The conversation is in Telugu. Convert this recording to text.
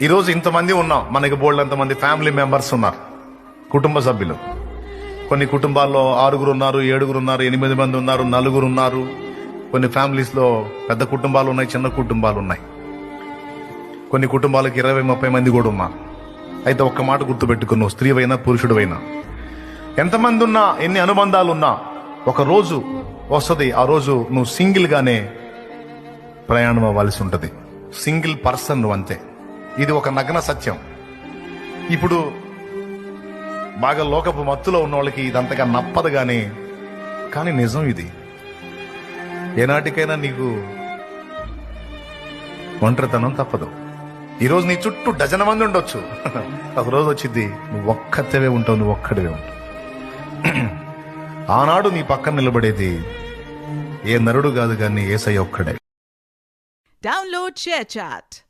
ఈరోజు ఇంతమంది ఉన్నాం, మనకి బోల్డంతమంది ఫ్యామిలీ మెంబర్స్ ఉన్నారు, కుటుంబ సభ్యులు. కొన్ని కుటుంబాల్లో 6 ఉన్నారు, 7 ఉన్నారు, 8 మంది ఉన్నారు, 4 ఉన్నారు. కొన్ని ఫ్యామిలీస్ లో పెద్ద కుటుంబాలు ఉన్నాయి, చిన్న కుటుంబాలు ఉన్నాయి. కొన్ని కుటుంబాలకు 20-30 మంది కూడా ఉన్నారు. అయితే ఒక్క మాట గుర్తుపెట్టుకున్నావు, స్త్రీవైనా పురుషుడువైనా, ఎంతమంది ఉన్నా, ఎన్ని అనుబంధాలు ఉన్నా, ఒక రోజు వస్తుంది, ఆ రోజు నువ్వు సింగిల్ గానే ప్రయాణం అవ్వాల్సి ఉంటుంది. సింగిల్ పర్సన్ నువ్వు, అంతే. ఇది ఒక నగ్న సత్యం. ఇప్పుడు బాగా లోకపు మత్తులో ఉన్న వాళ్ళకి ఇదంతగా నప్పదు కానీ నిజం ఇది. ఏనాటికైనా నీకు ఒంటరితనం తప్పదు. ఈరోజు నీ చుట్టూ డజన మంది ఉండొచ్చు, ఒక రోజు వచ్చింది నువ్వు ఒక్కతేవే ఉంటావు, నువ్వు ఒక్కడివే ఉంటావు. ఆనాడు నీ పక్కన నిలబడేది ఏ నరుడు కాదు కానీ యేసయ్య ఒక్కడే. Download ShareChat.